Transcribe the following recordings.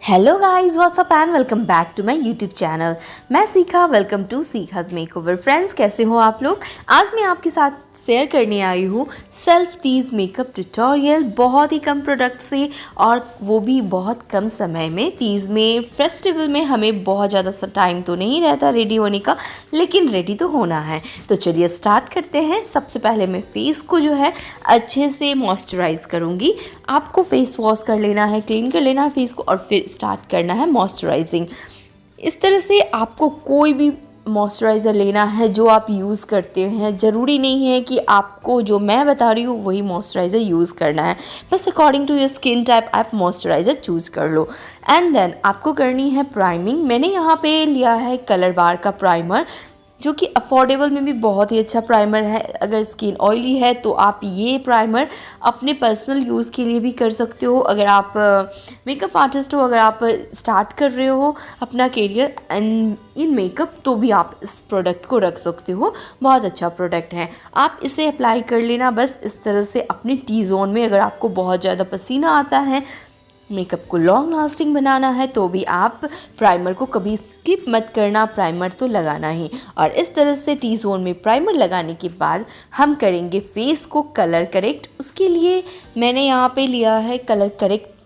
Hello guys, what's up and welcome back to my YouTube channel. मैं Shikha, welcome to Shikha's makeover. Friends, कैसे हो आप लोग? आज मैं आपके साथ शेयर करने आई हूँ सेल्फ तीज मेकअप ट्यूटोरियल, बहुत ही कम प्रोडक्ट से और वो भी बहुत कम समय में। तीज में, फेस्टिवल में हमें बहुत ज़्यादा टाइम तो नहीं रहता रेडी होने का, लेकिन रेडी तो होना है। तो चलिए स्टार्ट करते हैं। सबसे पहले मैं फेस को जो है अच्छे से मॉइस्चराइज़ करूँगी। आपको फेस वॉश कर लेना है, क्लीन कर लेना है फेस को और फिर स्टार्ट करना है मॉइस्चराइजिंग। इस तरह से आपको कोई भी मॉइस्चराइज़र लेना है जो आप यूज़ करते हैं। ज़रूरी नहीं है कि आपको जो मैं बता रही हूँ वही मॉइस्चराइज़र यूज़ करना है, बस according to your skin type आप मॉइस्चराइज़र चूज़ कर लो। एंड देन आपको करनी है प्राइमिंग। मैंने यहाँ पे लिया है कलर बार का प्राइमर, जो कि अफोर्डेबल में भी बहुत ही अच्छा प्राइमर है। अगर स्किन ऑयली है तो आप ये प्राइमर अपने पर्सनल यूज़ के लिए भी कर सकते हो। अगर आप मेकअप आर्टिस्ट हो, अगर आप स्टार्ट कर रहे हो अपना करियर इन मेकअप, तो भी आप इस प्रोडक्ट को रख सकते हो। बहुत अच्छा प्रोडक्ट है, आप इसे अप्लाई कर लेना बस इस तरह से अपने टी जोन में। अगर आपको बहुत ज़्यादा पसीना आता है, मेकअप को लॉन्ग लास्टिंग बनाना है, तो भी आप प्राइमर को कभी स्किप मत करना, प्राइमर तो लगाना ही। और इस तरह से टी जोन में प्राइमर लगाने के बाद हम करेंगे फेस को कलर करेक्ट। उसके लिए मैंने यहाँ पे लिया है कलर करेक्ट।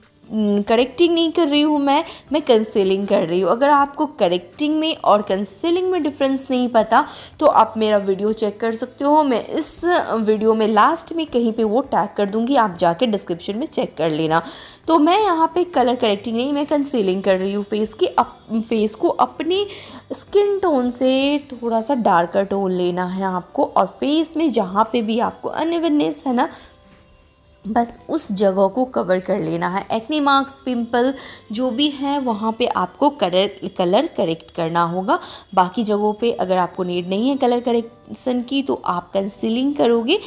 करेक्टिंग नहीं कर रही हूँ मैं कंसीलिंग कर रही हूँ। अगर आपको करेक्टिंग में और कंसीलिंग में डिफरेंस नहीं पता तो आप मेरा वीडियो चेक कर सकते हो। मैं इस वीडियो में लास्ट में कहीं पे वो टैग कर दूँगी, आप जाके डिस्क्रिप्शन में चेक कर लेना। तो मैं यहाँ पे कलर करेक्टिंग नहीं, मैं कंसीलिंग कर रही हूँ फेस को अपनी स्किन टोन से थोड़ा सा डार्कर टोन लेना है आपको। और फेस में जहाँ पे भी आपको अनइवननेस है ना, बस उस जगह को कवर कर लेना है। एक्ने मार्क्स, पिंपल जो भी है वहाँ पे आपको कलर करेक्ट करना होगा। बाकी जगहों पे अगर आपको नीड नहीं है कलर करेक्शन की तो आप कंसीलिंग करोगे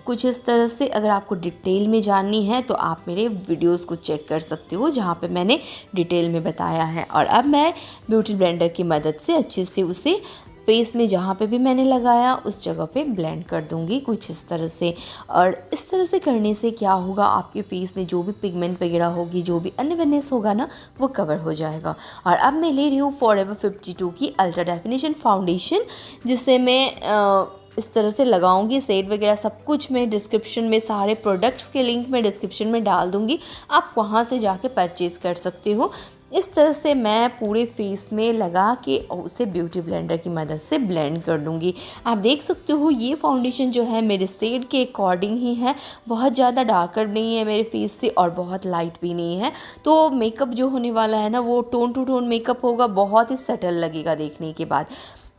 कुछ इस तरह से। अगर आपको डिटेल में जाननी है तो आप मेरे वीडियोस को चेक कर सकते हो, जहाँ पे मैंने डिटेल में बताया है। और अब मैं ब्यूटी ब्लेंडर की मदद से अच्छे से उसे फेस में जहाँ पे भी मैंने लगाया उस जगह पे ब्लेंड कर दूंगी कुछ इस तरह से। और इस तरह से करने से क्या होगा, आपके फेस में जो भी पिगमेंट वगैरह होगी, जो भी अनइवननेस होगा ना, वो कवर हो जाएगा। और अब मैं ले रही हूँ फॉरएवर 52 की अल्ट्रा डेफिनेशन फाउंडेशन, जिसे मैं इस तरह से लगाऊंगी। शेड वगैरह सब कुछ मैं डिस्क्रिप्शन में, सारे प्रोडक्ट्स के लिंक मैं डिस्क्रिप्शन में डाल दूंगी, आप वहाँ से जाके परचेज़ कर सकते हो। इस तरह से मैं पूरे फेस में लगा के उसे ब्यूटी ब्लेंडर की मदद से ब्लेंड कर दूंगी। आप देख सकते हो ये फाउंडेशन जो है मेरे शेड के अकॉर्डिंग ही है, बहुत ज़्यादा डार्कर नहीं है मेरे फेस से और बहुत लाइट भी नहीं है। तो मेकअप जो होने वाला है ना, वो टोन टू टोन मेकअप होगा, बहुत ही सटल लगेगा देखने के बाद।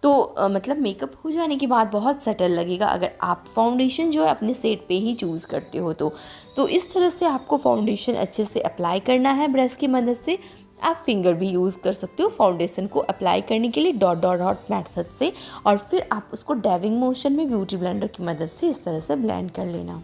तो मतलब मेकअप हो जाने के बाद बहुत सटल लगेगा अगर आप फाउंडेशन जो है अपने शेड पे ही चूज़ करते हो तो इस तरह से आपको फाउंडेशन अच्छे से अप्लाई करना है ब्रश की मदद से। आप फिंगर भी यूज़ कर सकते हो फाउंडेशन को अप्लाई करने के लिए, डॉट डॉट डॉट मेथड से। और फिर आप उसको डैबिंग मोशन में ब्यूटी ब्लेंडर की मदद से इस तरह से ब्लेंड कर लेना।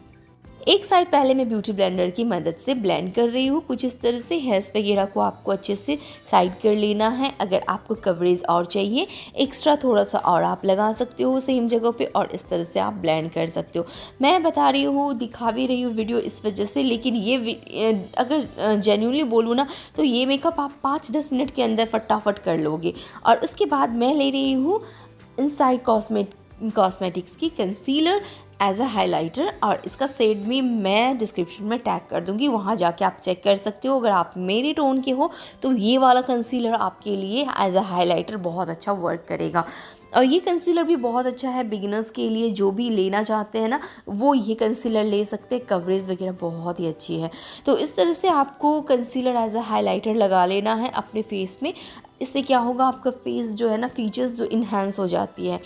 एक साइड पहले मैं ब्यूटी ब्लेंडर की मदद से ब्लेंड कर रही हूँ कुछ इस तरह से। हेयर्स वगैरह को आपको अच्छे से साइड कर लेना है। अगर आपको कवरेज और चाहिए एक्स्ट्रा थोड़ा सा और आप लगा सकते हो सेम जगह पे, और इस तरह से आप ब्लेंड कर सकते हो। मैं बता रही हूँ, दिखा भी रही हूँ वीडियो इस वजह से, लेकिन ये अगर जेन्युइनली बोलूँ ना तो ये मेकअप आप 5-10 मिनट के अंदर फटाफट कर लोगे। और उसके बाद मैं ले रही हूँ इनसाइड कॉस्मेटिक्स की कंसीलर एज अ हाइलाइटर, और इसका शेड भी मैं डिस्क्रिप्शन में टैग कर दूंगी, वहाँ जाके आप चेक कर सकते हो। अगर आप मेरे टोन के हो तो ये वाला कंसीलर आपके लिए एज अ हाइलाइटर बहुत अच्छा वर्क करेगा। और ये कंसीलर भी बहुत अच्छा है बिगिनर्स के लिए, जो भी लेना चाहते हैं ना वो ये कंसीलर ले सकते हैं। कवरेज वगैरह बहुत ही अच्छी है। तो इस तरह से आपको कंसीलर एज अ हाइलाइटर लगा लेना है अपने फेस में। इससे क्या होगा, आपका फेस जो है ना, फीचर्स जो इन्हांस हो जाती है।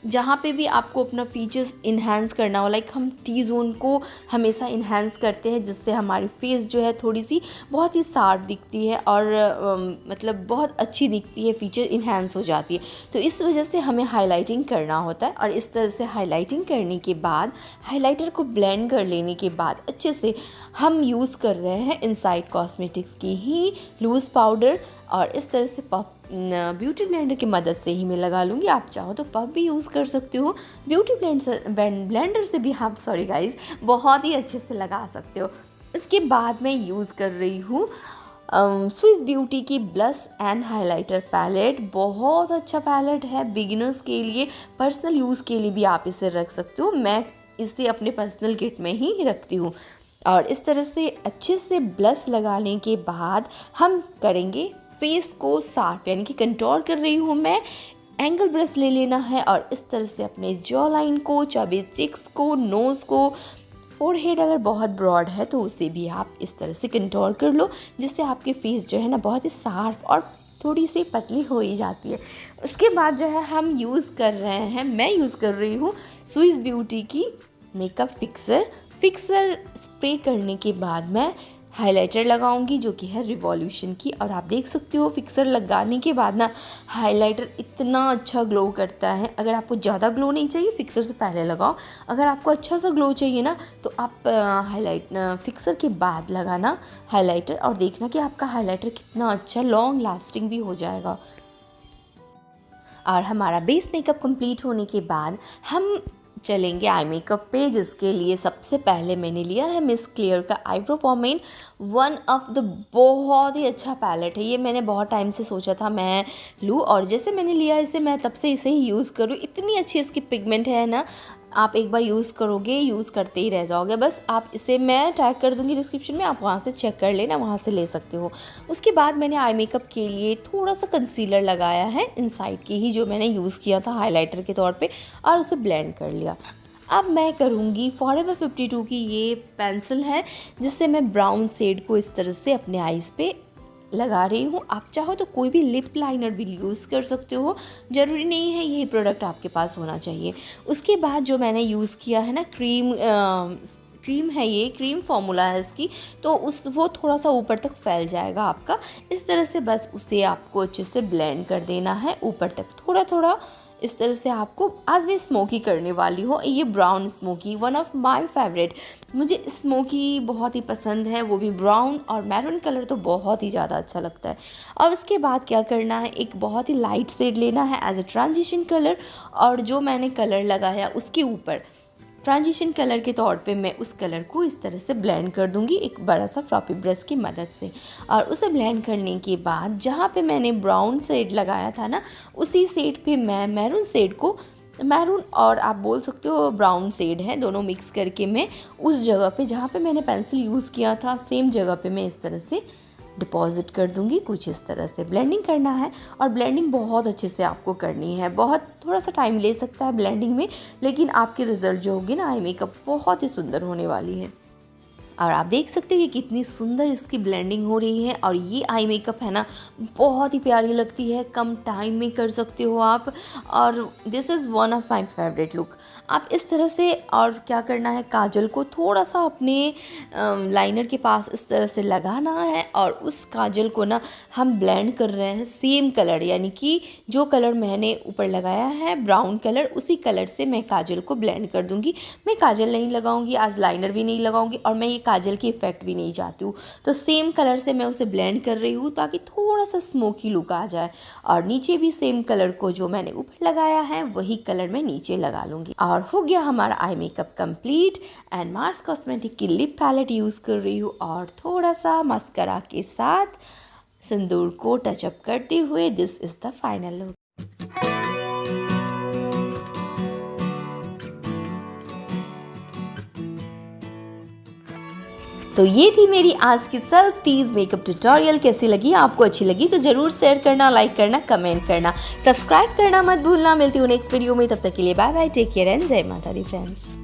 जहाँ पे भी आपको अपना फीचर्स इन्हांस करना हो, लाइक हम टी जोन को हमेशा इन्हांस करते हैं, जिससे हमारी फेस जो है थोड़ी सी बहुत ही शार्प दिखती है और मतलब बहुत अच्छी दिखती है, फीचर इन्हांस हो जाती है। तो इस वजह से हमें हाइलाइटिंग करना होता है। और इस तरह से हाइलाइटिंग करने के बाद, हाइलाइटर को ब्लेंड कर लेने के बाद अच्छे से हम यूज़ कर रहे हैं इनसाइड कॉस्मेटिक्स की ही लूज़ पाउडर। और इस तरह से पफ ब्यूटी ब्लेंडर की मदद से ही मैं लगा लूँगी। आप चाहो तो पफ भी यूज़ कर सकते हो, ब्यूटी ब्लेंडर से भी आप बहुत ही अच्छे से लगा सकते हो। इसके बाद मैं यूज़ कर रही हूँ स्विस ब्यूटी की ब्लश एंड हाइलाइटर पैलेट। बहुत अच्छा पैलेट है बिगिनर्स के लिए, पर्सनल यूज़ के लिए भी आप इसे रख सकते हो। मैं इसे अपने पर्सनल किट में ही रखती हूँ। और इस तरह से अच्छे से ब्लश लगाने के बाद हम करेंगे फेस को शार्प, यानी कि कंटूर कर रही हूँ मैं। एंगल ब्रश ले लेना है और इस तरह से अपने जॉ लाइन को, चबी चिक्स को, नोज़ को, फोरहेड अगर बहुत ब्रॉड है तो उसे भी आप इस तरह से कंटूर कर लो, जिससे आपके फेस जो है ना बहुत ही शार्प और थोड़ी सी पतली हो ही जाती है। उसके बाद जो है हम यूज़ कर रहे हैं, मैं यूज़ कर रही हूँ स्विस ब्यूटी की मेकअप फिक्सर स्प्रे करने के बाद मैं हाइलाइटर लगाऊंगी, जो कि है रिवॉल्यूशन की। और आप देख सकते हो फिक्सर लगाने के बाद ना हाइलाइटर इतना अच्छा ग्लो करता है। अगर आपको ज़्यादा ग्लो नहीं चाहिए फिक्सर से पहले लगाओ, अगर आपको अच्छा सा ग्लो चाहिए ना तो आप फिक्सर के बाद लगाना हाइलाइटर, और देखना कि आपका हाइलाइटर कितना अच्छा लॉन्ग लास्टिंग भी हो जाएगा। और हमारा बेस मेकअप कंप्लीट होने के बाद हम चलेंगे आई मेकअप पे, जिसके लिए सबसे पहले मैंने लिया है मिस क्लियर का आईब्रो पोमेन। वन ऑफ द बहुत ही अच्छा पैलेट है ये, मैंने बहुत टाइम से सोचा था मैं लूँ, और जैसे मैंने लिया इसे मैं तब से इसे ही यूज़ करूँ। इतनी अच्छी इसकी पिगमेंट है ना, आप एक बार यूज़ करोगे यूज़ करते ही रह जाओगे। बस आप इसे मैं टैग कर दूँगी डिस्क्रिप्शन में, आप वहाँ से चेक कर लेना, वहाँ से ले सकते हो। उसके बाद मैंने आई मेकअप के लिए थोड़ा सा कंसीलर लगाया है इनसाइड की ही, जो मैंने यूज़ किया था हाइलाइटर के तौर पे, और उसे ब्लेंड कर लिया। अब मैं करूँगी फॉरएवर 52 की ये पेंसिल है, जिससे मैं ब्राउन शेड को इस तरह से अपने आईज़ पे लगा रही हूँ। आप चाहो तो कोई भी लिप लाइनर भी यूज़ कर सकते हो, ज़रूरी नहीं है यही प्रोडक्ट आपके पास होना चाहिए। उसके बाद जो मैंने यूज़ किया है ना क्रीम है, ये क्रीम फॉर्मूला है इसकी, तो वो थोड़ा सा ऊपर तक फैल जाएगा आपका इस तरह से। बस उसे आपको अच्छे से ब्लेंड कर देना है ऊपर तक थोड़ा थोड़ा इस तरह से। आपको आज मैं स्मोकी करने वाली हूँ, ये brown smoky, one of my favourite. मुझे स्मोकी बहुत ही पसंद है, वो भी ब्राउन, और मैरून कलर तो बहुत ही ज़्यादा अच्छा लगता है। और उसके बाद क्या करना है, एक बहुत ही लाइट शेड लेना है एज अ ट्रांजिशन कलर, और जो मैंने कलर लगाया उसके ऊपर ट्रांजिशन कलर के तौर पे मैं उस कलर को इस तरह से ब्लेंड कर दूंगी एक बड़ा सा फ्लॉपी ब्रश की मदद से। और उसे ब्लेंड करने के बाद जहाँ पे मैंने ब्राउन शेड लगाया था ना, उसी शेड पे मैं मैरून और आप बोल सकते हो ब्राउन शेड है, दोनों मिक्स करके मैं उस जगह पे जहाँ पे मैंने पेंसिल यूज़ किया था सेम जगह पे मैं इस तरह से डिपॉजिट कर दूंगी। कुछ इस तरह से ब्लेंडिंग करना है, और ब्लेंडिंग बहुत अच्छे से आपको करनी है। बहुत थोड़ा सा टाइम ले सकता है ब्लेंडिंग में, लेकिन आपके रिजल्ट जो होगी ना आई मेकअप बहुत ही सुंदर होने वाली है। और आप देख सकते हैं कि कितनी सुंदर इसकी ब्लेंडिंग हो रही है। और ये आई मेकअप है ना बहुत ही प्यारी लगती है, कम टाइम में कर सकते हो आप, और this is one of my favourite look. आप इस तरह से, और क्या करना है, काजल को थोड़ा सा अपने लाइनर के पास इस तरह से लगाना है, और उस काजल को ना हम ब्लेंड कर रहे हैं सेम कलर, यानी कि जो कलर मैंने ऊपर लगाया है ब्राउन कलर, उसी कलर से मैं काजल को ब्लेंड कर दूंगी। मैं काजल नहीं लगाऊंगी आज, लाइनर भी नहीं लगाऊंगी, और मैं ये काजल की इफ़ेक्ट भी नहीं चाहती हूँ, तो सेम कलर से मैं उसे ब्लेंड कर रही हूँ ताकि थोड़ा सा स्मोकी लुक आ जाए। और नीचे भी सेम कलर को जो मैंने ऊपर लगाया है वही कलर मैं नीचे लगा लूँगी। और हो गया हमारा eye makeup complete. And Mars cosmetic की लिप पैलेट यूज़ कर रही हूँ, और थोड़ा सा मस्करा के साथ सिंदूर को टचअप करते हुए this is the final look. तो ये थी मेरी आज की सेल्फ टीज मेकअप ट्यूटोरियल। कैसी लगी, आपको अच्छी लगी तो ज़रूर शेयर करना, लाइक करना, कमेंट करना, सब्सक्राइब करना मत भूलना। मिलती हूँ नेक्स्ट वीडियो में, तब तक के लिए bye bye, take care and जय माता दी फ्रेंड्स।